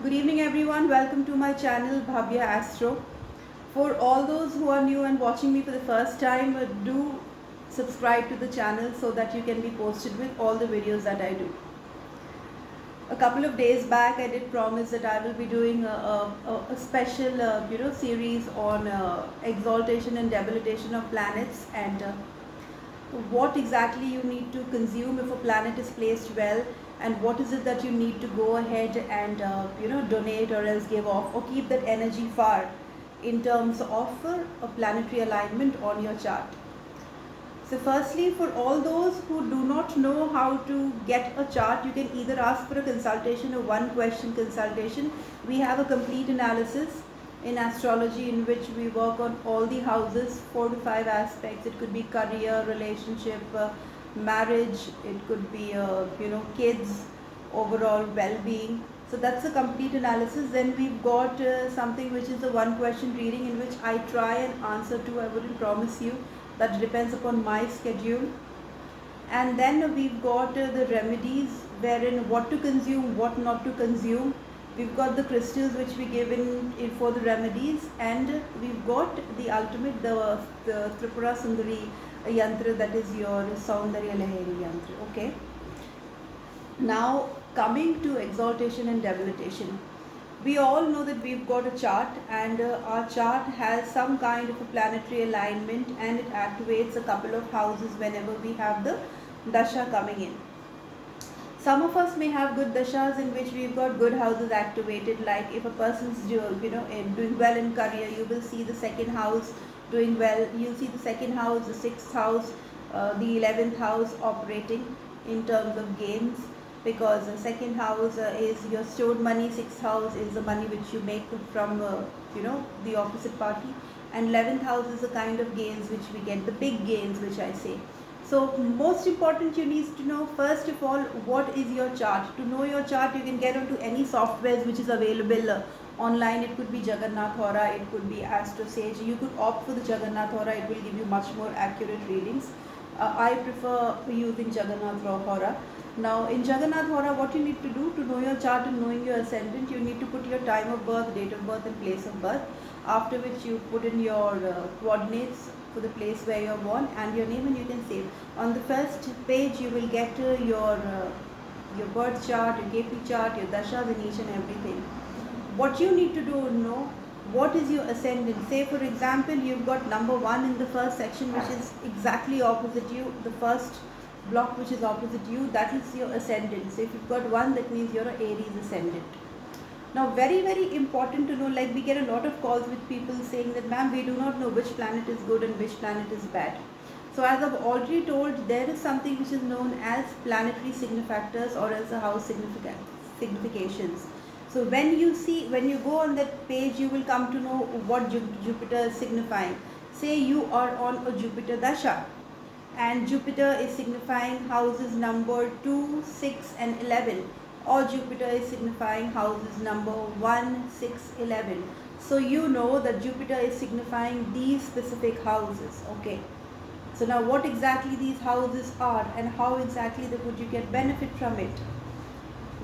Good evening, everyone. Welcome to my channel, Bhavya Astro. For all those who are new and watching me for the first time, do subscribe to the channel so that you can be posted with all the videos that I do. A couple of days back, I did promise that I will be doing a special, series on exaltation and debilitation of planets and what exactly you need to consume if a planet is placed well, and what is it that you need to go ahead and donate or else give off or keep that energy far in terms of a planetary alignment on your chart. So firstly, for all those who do not know how to get a chart, you can either ask for a consultation or one question consultation. We have a complete analysis in astrology in which we work on all the houses, 4 to 5 aspects. It could be career, relationship, marriage, it could be kids, overall well-being. So that's a complete analysis. Then we've got something which is a one question reading in which I try and answer to. I wouldn't promise you, that depends upon my schedule. And then we've got the remedies, wherein what to consume, what not to consume. We've got the crystals which we give in for the remedies, and we've got the ultimate, the Tripura Sundari yantra, that is your Saundarya Lahari yantra. Okay. Now coming to exaltation and debilitation, we all know that we've got a chart, and our chart has some kind of a planetary alignment, and it activates a couple of houses whenever we have the dasha coming in. Some of us may have good dashas in which we've got good houses activated, like if a person's doing well in career, you will see the second house doing well, you'll see the second house, the sixth house, the 11th house operating in terms of gains, because the second house is your stored money, sixth house is the money which you make from the opposite party, and 11th house is the kind of gains which we get, the big gains which I say. So most important, you need to know first of all what is your chart. To know your chart, you can get onto any softwares which is available online. It could be Jagannath Hora, it could be Astro Sage. You could opt for the Jagannath Hora, it will give you much more accurate readings. I prefer using Jagannath Hora. Now in Jagannath Hora, what you need to do to know your chart and knowing your ascendant, you need to put your time of birth, date of birth and place of birth, after which you put in your coordinates for the place where you're born and your name, and you can save. On the first page you will get your birth chart, your KP chart, your dashas and each and everything. What you need to do, know what is your ascendant. Say for example, you've got number 1 in the first section, which is exactly opposite you, the first block which is opposite you, that is your ascendant. So if you've got 1, that means you're an Aries ascendant. Now very important to know, like we get a lot of calls with people saying that ma'am, we do not know which planet is good and which planet is bad. So as I've already told, there is something which is known as planetary significators or as a house significations. So when you go on that page, you will come to know what Jupiter is signifying. Say you are on a Jupiter dasha, and Jupiter is signifying houses number 2, 6 and 11, or Jupiter is signifying houses number 1, 6, 11. So you know that Jupiter is signifying these specific houses. Okay. So now what exactly these houses are and how exactly would you get benefit from it?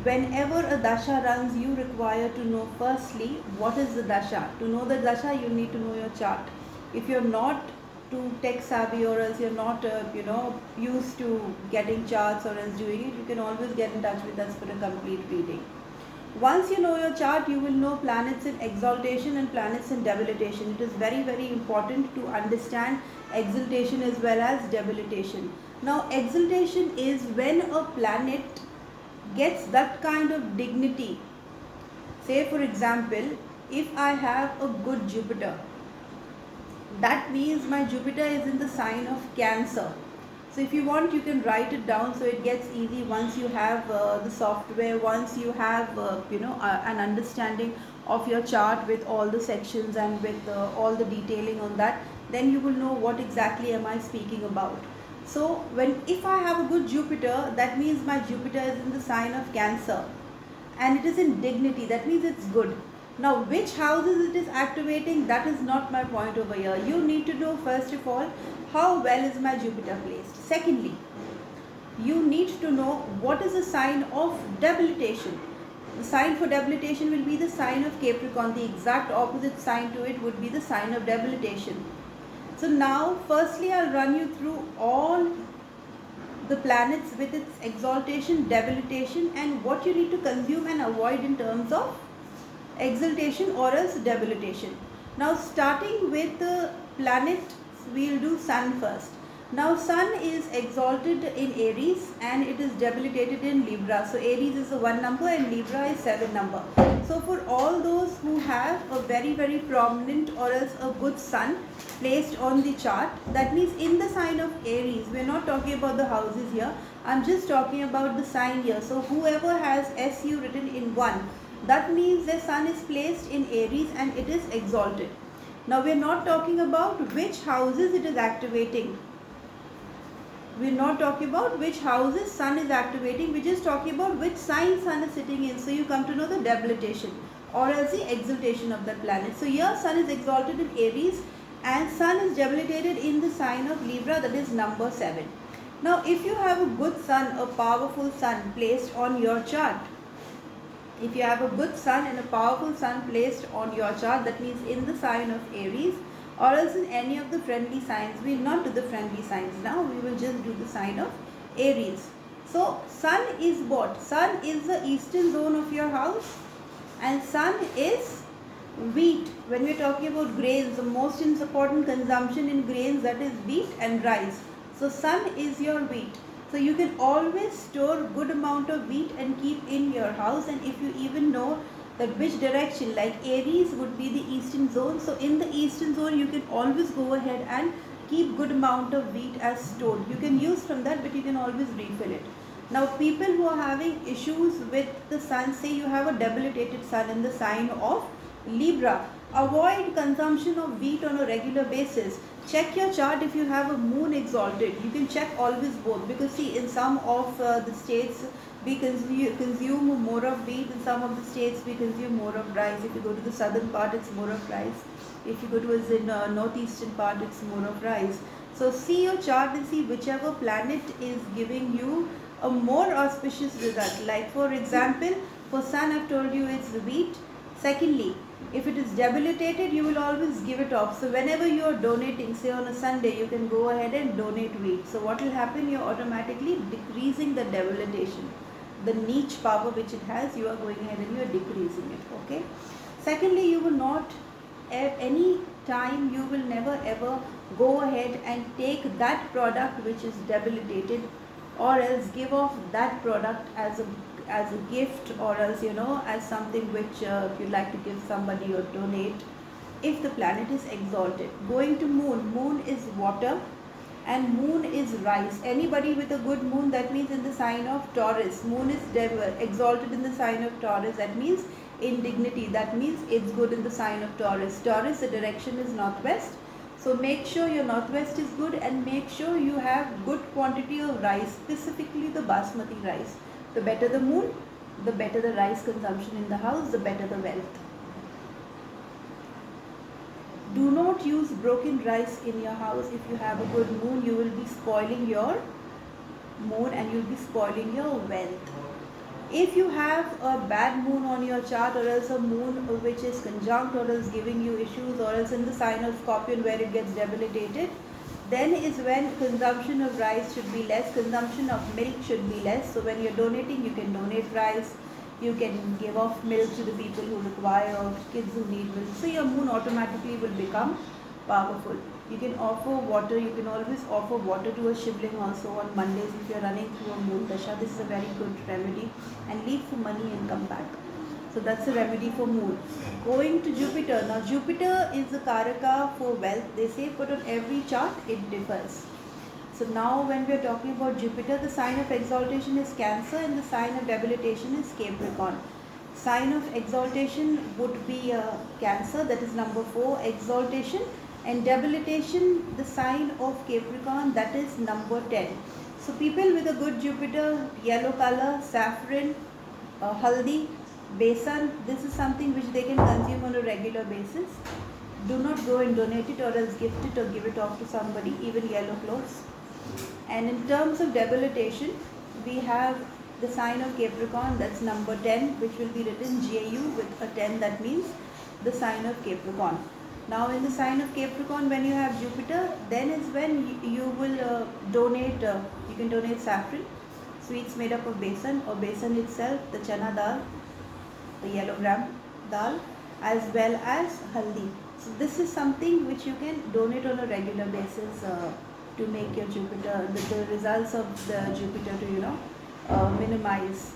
Whenever a dasha runs, you require to know firstly what is the dasha. To know the dasha, you need to know your chart. If you're not too tech savvy, or else you're not used to getting charts or else doing it, you can always get in touch with us for a complete reading. Once you know your chart, you will know planets in exaltation and planets in debilitation. It is very important to understand exaltation as well as debilitation. Now exaltation is when a planet gets that kind of dignity. Say for example, if I have a good Jupiter, that means my Jupiter is in the sign of Cancer. So if you want, you can write it down so it gets easy. Once you have the software, once you have an understanding of your chart with all the sections and with all the detailing on that, then you will know what exactly am I speaking about. So if I have a good Jupiter, that means my Jupiter is in the sign of Cancer and it is in dignity, that means it's good. Now which houses it is activating, that is not my point over here. You need to know first of all how well is my Jupiter placed. Secondly, you need to know what is the sign of debilitation. The sign for debilitation will be the sign of Capricorn. The exact opposite sign to it would be the sign of debilitation. So now, firstly, I'll run you through all the planets with its exaltation, debilitation, and what you need to consume and avoid in terms of exaltation or else debilitation. Now, starting with the planet, we'll do Sun first. Now, Sun is exalted in Aries and it is debilitated in Libra. So, Aries is a 1 number and Libra is 7 number. So, for all those who have a very prominent or else a good Sun placed on the chart, that means in the sign of Aries, we're not talking about the houses here, I'm just talking about the sign here. So, whoever has SU written in 1, that means the Sun is placed in Aries and it is exalted. Now, we are not talking about which houses it is activating. We are not talking about which houses Sun is activating. We are just talking about which sign Sun is sitting in. So, you come to know the debilitation or else the exaltation of that planet. So, here Sun is exalted in Aries and Sun is debilitated in the sign of Libra, that is number 7. Now, if you have a good Sun, a powerful Sun placed on your chart, if you have a good Sun and a powerful Sun placed on your chart, that means in the sign of Aries or else in any of the friendly signs. We will not do the friendly signs now, we will just do the sign of Aries. So, Sun is what? Sun is the eastern zone of your house and Sun is wheat. When we are talking about grains, the most important consumption in grains, that is wheat and rice. So, Sun is your wheat. So you can always store good amount of wheat and keep in your house, and if you even know that which direction, like Aries would be the eastern zone, so in the eastern zone you can always go ahead and keep good amount of wheat as stored. You can use from that, but you can always refill it. Now, people who are having issues with the Sun, say you have a debilitated Sun in the sign of Libra, avoid consumption of wheat on a regular basis. Check your chart if you have a moon exalted. You can check always both, because see, in some of the states we consume more of wheat, in some of the states we consume more of rice. If you go to the southern part, it's more of rice. If you go to the northeastern part, it's more of rice. So see your chart and see whichever planet is giving you a more auspicious result. Like for example, for Sun I've told you it's wheat. Secondly, if it is debilitated, you will always give it off. So whenever you are donating, say on a Sunday, you can go ahead and donate wheat. So what will happen? You are automatically decreasing the debilitation. The niche power which it has, you are going ahead and you are decreasing it. Okay. Secondly, you will not at any time, you will never ever go ahead and take that product which is debilitated, or else give off that product as a gift, or else as something which you'd like to give somebody or donate, if the planet is exalted. Going to moon is water and moon is rice. Anybody with a good moon, that means in the sign of Taurus, moon is exalted in the sign of Taurus, that means in dignity, that means it's good in the sign of Taurus. Taurus, the direction is northwest. So make sure your northwest is good, and make sure you have good quantity of rice, specifically the basmati rice. The better the moon, the better the rice consumption in the house, the better the wealth. Do not use broken rice in your house. If you have a good moon, you will be spoiling your moon and you will be spoiling your wealth. If you have a bad moon on your chart, or else a moon which is conjunct or else giving you issues, or else in the sign of Scorpion where it gets debilitated, then is when consumption of rice should be less, consumption of milk should be less. So when you're donating, you can donate rice, you can give off milk to the people who require, or kids who need milk. So your moon automatically will become powerful. You can offer water, you can always offer water to a Shivling also on Mondays if you're running through a moon dasha. This is a very good remedy, and leave for money and come back. So that's a remedy for moon. Going to Jupiter. Now Jupiter is the Karaka for wealth, they say, but on every chart it differs. So now when we are talking about Jupiter, the sign of exaltation is Cancer and the sign of debilitation is Capricorn. Sign of exaltation would be Cancer, that is number 4, exaltation, and debilitation, the sign of Capricorn, that is number 10. So people with a good Jupiter, yellow color, saffron, haldi, besan, this is something which they can consume on a regular basis. Do not go and donate it, or else gift it or give it off to somebody, even yellow clothes. And in terms of debilitation, we have the sign of Capricorn, that's number 10, which will be written JU with a 10, that means the sign of Capricorn. Now in the sign of Capricorn, when you have Jupiter, then is when you will donate, you can donate saffron, sweets made up of besan or besan itself, the chana dal, the yellow gram dal, as well as haldi. So this is something which you can donate on a regular basis to make your Jupiter, the results of the Jupiter to minimize.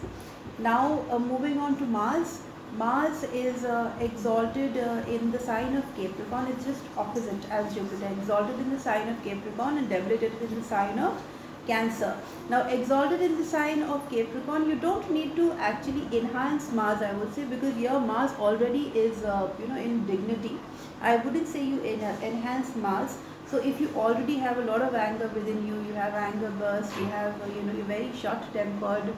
Now moving on to Mars. Mars is exalted in the sign of Capricorn. It's just opposite as Jupiter. Exalted in the sign of Capricorn and debilitated in the sign of Cancer. Now exalted in the sign of Capricorn, you don't need to actually enhance Mars, I would say, because your Mars already is in dignity. I wouldn't say you enhance Mars. So if you already have a lot of anger within you, you have anger burst, you have you're very short tempered,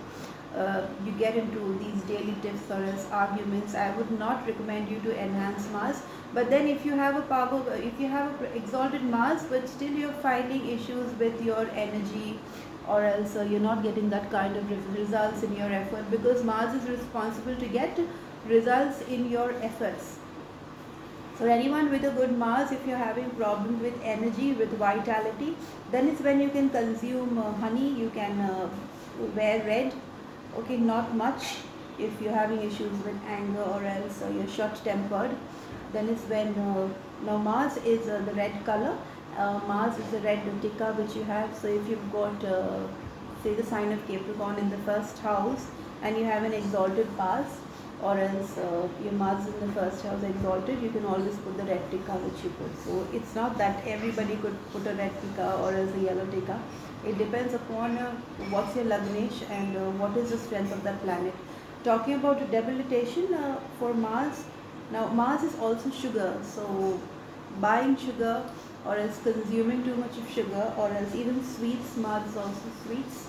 you get into these daily tiffs or else arguments, I would not recommend you to enhance Mars. But then if you have a power, if you have a exalted Mars but still you're finding issues with your energy, or else you're not getting that kind of results in your effort, because Mars is responsible to get results in your efforts. So anyone with a good Mars, if you're having problems with energy, with vitality, then it's when you can consume honey, you can wear red, okay, not much. If you're having issues with anger or else you're short tempered, then it's when now Mars is the red color. Mars is the red tika which you have. So if you've got say the sign of Capricorn in the first house and you have an exalted Mars, or else your Mars in the first house exalted, you can always put the red tika which you put. So it's not that everybody could put a red tika or else a yellow tika. It depends upon what's your Lagnesh and what is the strength of that planet. Talking about debilitation for Mars, now Mars is also sugar, so buying sugar or else consuming too much of sugar or else even sweets, Mars is also sweets.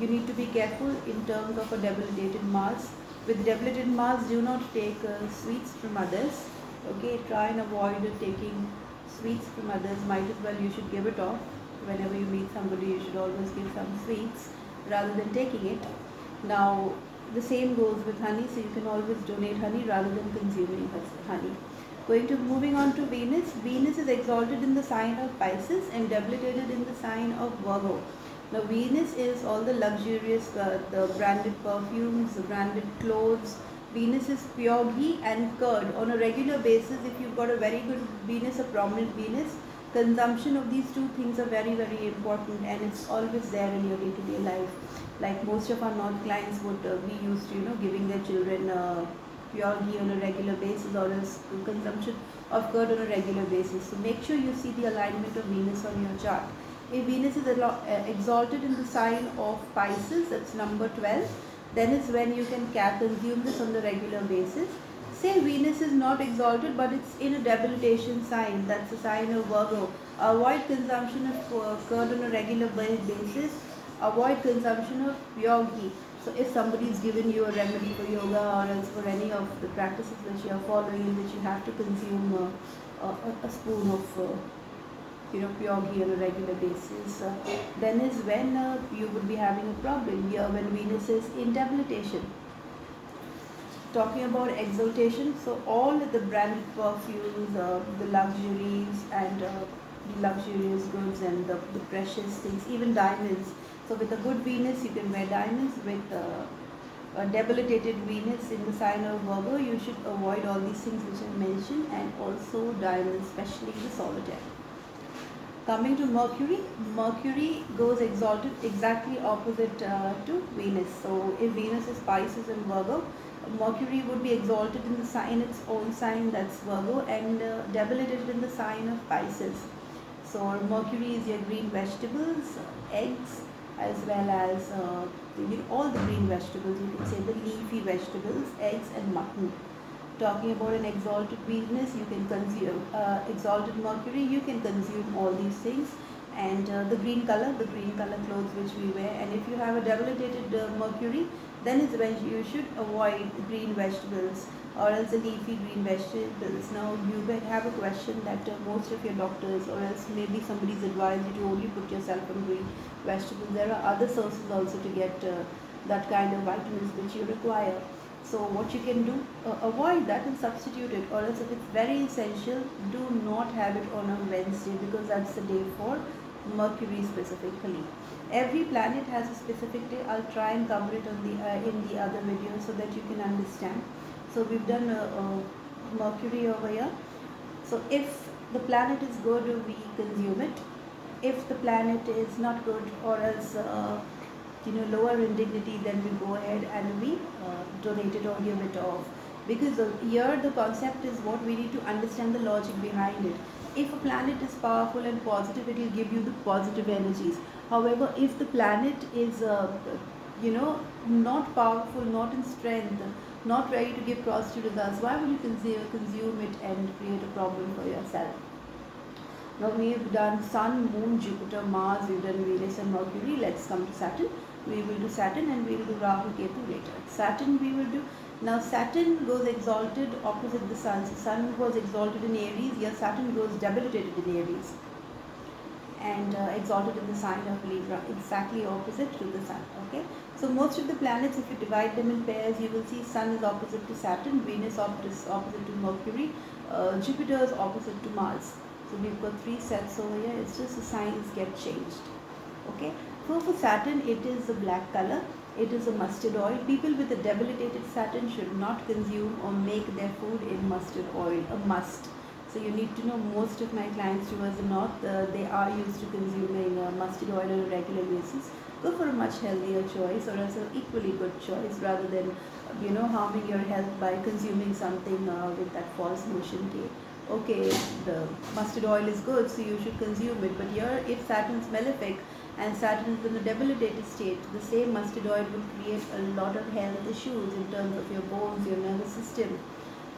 You need to be careful in terms of a debilitated Mars. With debilitated Mars, do not take sweets from others. Okay, try and avoid taking sweets from others. Might as well you should give it off. Whenever you meet somebody, you should always give some sweets rather than taking it. Now the same goes with honey, so you can always donate honey rather than consuming honey. Moving on to Venus. Venus is exalted in the sign of Pisces and debilitated in the sign of Virgo. Now Venus is all the luxurious, the branded perfumes, the branded clothes. Venus is pure ghee and curd on a regular basis. If you've got a very good Venus, a prominent Venus, consumption of these two things are very, very important, and it's always there in your day-to-day life. Like most of our North clients would be used to giving their children pure ghee on a regular basis, or else consumption of curd on a regular basis. So make sure you see the alignment of Venus on your chart. If Venus is exalted in the sign of Pisces, that's number 12, then is when you can consume this on the regular basis. Say Venus is not exalted but it's in a debilitation sign, that's a sign of Virgo. Avoid consumption of curd on a regular basis. Avoid consumption of pure ghee. So if somebody is given you a remedy for yoga or else for any of the practices that you are following in which you have to consume a spoon of pure ghee on a regular basis, then is when you would be having a problem here when Venus is in debilitation. Talking about exaltation, so all the branded perfumes, the luxuries and the luxurious goods and the precious things, even diamonds. So with a good Venus, you can wear diamonds. With a debilitated Venus in the sign of Virgo, you should avoid all these things which I mentioned, and also diamonds, especially the solitaire. Coming to Mercury, Mercury goes exalted exactly opposite to Venus. So if Venus is Pisces and Virgo, Mercury would be exalted in the sign, its own sign, that's Virgo, and debilitated in the sign of Pisces. So Mercury is your green vegetables, eggs, as well as all the green vegetables. You can say the leafy vegetables, eggs and mutton. Talking about an exalted Venus, you can consume exalted Mercury, you can consume all these things, and the green color clothes which we wear. And if you have a debilitated Mercury, then is when you should avoid green vegetables or else the leafy green vegetables. Now you may have a question that most of your doctors or else maybe somebody's advised you to only put yourself on green vegetables. There are other sources also to get that kind of vitamins which you require. So what you can do, avoid that and substitute it, or else if it's very essential, do not have it on a Wednesday, because that's the day for Mercury specifically. Every planet has a specific day. I'll try and cover it on the in the other video so that you can understand. So we've done Mercury over here. So if the planet is good, we consume it. If the planet is not good, or else lower in dignity, then we go ahead and we donate it or give it off. Because here the concept is what we need to understand, the logic behind it. If a planet is powerful and positive, it will give you the positive energies. However, if the planet is not powerful, not in strength, not ready to give positive results, why would you consume it and create a problem for yourself? Now we've done Sun, Moon, Jupiter, Mars, we've done Venus and Mercury. Let's come to Saturn. We will do Saturn and we will do Rahu, Ketu later. Saturn we will do. Now Saturn goes exalted opposite the Sun. So Sun was exalted in Aries. Here Saturn goes debilitated in Aries. And exalted in the sign of Libra, exactly opposite to the Sun. Okay. So most of the planets, if you divide them in pairs, you will see Sun is opposite to Saturn, Venus opposite to Mercury, Jupiter is opposite to Mars. So we've got 3 sets over here. It's just the signs get changed. Okay. So for Saturn, it is a black color. It is a mustard oil. People with a debilitated Saturn should not consume or make their food in mustard oil. A must. So you need to know, most of my clients towards the north, they are used to consuming mustard oil on a regular basis. Go for a much healthier choice, or else an equally good choice, rather than harming your health by consuming something with that false notion. Okay, the mustard oil is good, so you should consume it. But here, if Saturn's malefic and Saturn is in a debilitated state, the same mustard oil will create a lot of health issues in terms of your bones, your nervous system.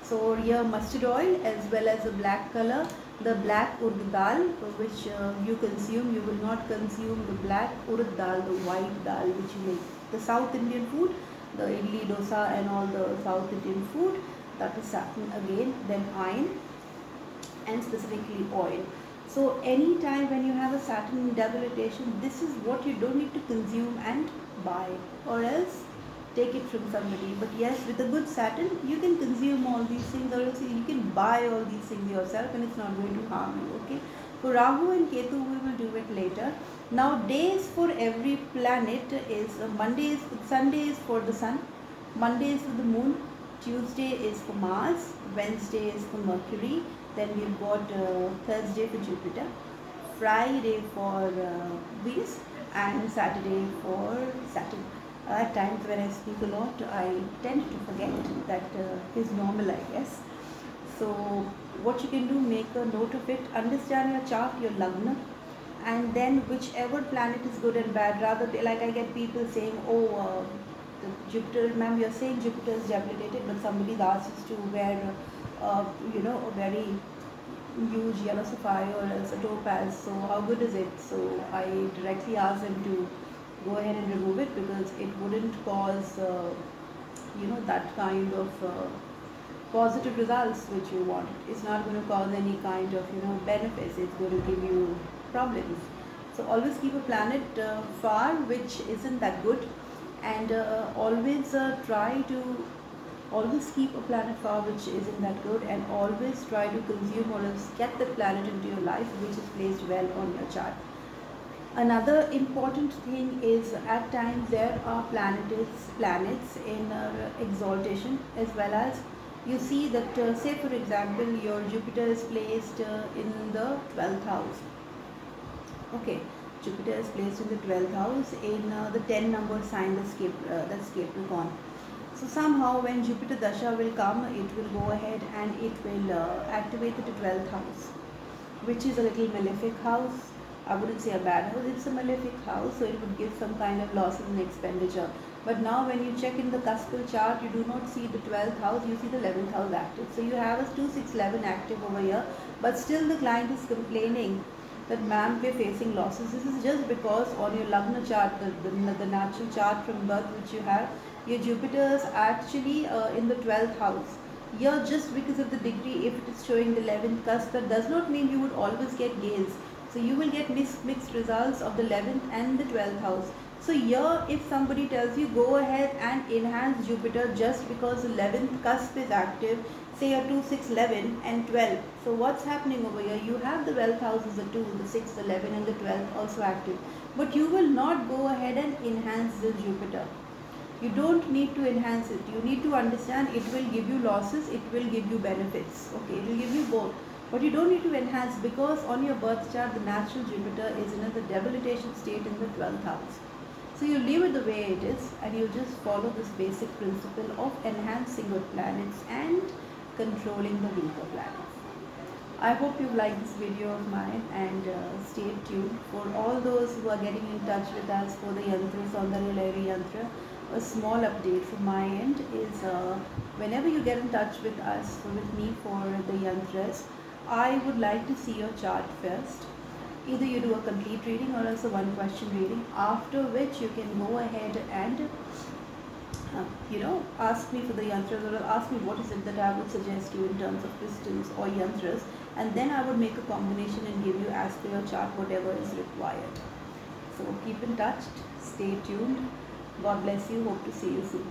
So here mustard oil, as well as a black color, the black urd dal which you consume. You will not consume the black urd dal, the white dal which you make. The South Indian food, the idli, dosa and all the South Indian food, that is Saturn again. Then iron, and specifically oil. So anytime when you have a Saturn debilitation, this is what you don't need to consume and buy, or else take it from somebody. But yes, with a good Saturn, you can consume all these things, or else you can buy all these things yourself, and it's not going to harm you. Okay. For Rahu and Ketu, we will do it later. Now days for every planet is Sunday is for the Sun, Monday is for the Moon, Tuesday is for Mars, Wednesday is for Mercury. Then we've got Thursday for Jupiter, Friday for Venus, and Saturday for Saturn. At times when I speak a lot, I tend to forget. That is normal, I guess. So what you can do, make a note of it, understand your chart, your lagna, and then whichever planet is good and bad. Rather, like I get people saying, oh, Jupiter, ma'am, you're saying Jupiter is debilitated, but somebody asked us to wear a very huge yellow sapphire or else a topaz. So how good is it? So I directly asked them to go ahead and remove it, because it wouldn't cause that kind of positive results which you want. It's not going to cause any kind of benefits. It's going to give you problems. So always keep a planet far which isn't that good, and always try to always keep a planet far which isn't that good, and always try to consume or else get the planet into your life which is placed well on your chart. Another important thing is, at times there are planets in exaltation, as well as you see that say for example your Jupiter is placed in the 12th house. Okay, Jupiter is placed in the 12th house in the 10 number sign, that's Capricorn. So somehow when Jupiter Dasha will come, it will go ahead and it will activate the 12th house, which is a little malefic house. I wouldn't say a bad house, it's a malefic house, so it would give some kind of losses and expenditure. But now when you check in the cuspal chart, you do not see the 12th house, you see the 11th house active. So you have a 2, 6, 11 active over here, but still the client is complaining that ma'am, we're facing losses. This is just because on your Lagna chart, the natural chart from birth which you have, your Jupiter is actually in the 12th house. Here, just because of the degree, if it is showing the 11th cusp, that does not mean you would always get gains. So you will get mixed results of the 11th and the 12th house. So here, if somebody tells you go ahead and enhance Jupiter just because 11th cusp is active, say a 2, 6, 11 and 12. So what's happening over here? You have the wealth house as the 2, the 6, 11 and the 12 also active. But you will not go ahead and enhance this Jupiter. You don't need to enhance it. You need to understand it will give you losses, it will give you benefits. Okay, it will give you both. But you don't need to enhance because on your birth chart, the natural Jupiter is in the debilitation state in the 12th house. So you leave it the way it is and you just follow this basic principle of enhancing good planets and controlling the weaker planets. I hope you liked this video of mine and stay tuned. For all those who are getting in touch with us for the yantras on the Relay Yantra, a small update from my end is whenever you get in touch with us, with me for the yantras, I would like to see your chart first. Either you do a complete reading or else a one question reading, after which you can go ahead and ask me for the yantras or ask me what is it that I would suggest you in terms of crystals or yantras, and then I would make a combination and give you as per your chart whatever is required. So keep in touch, stay tuned. God bless you. Hope to see you soon.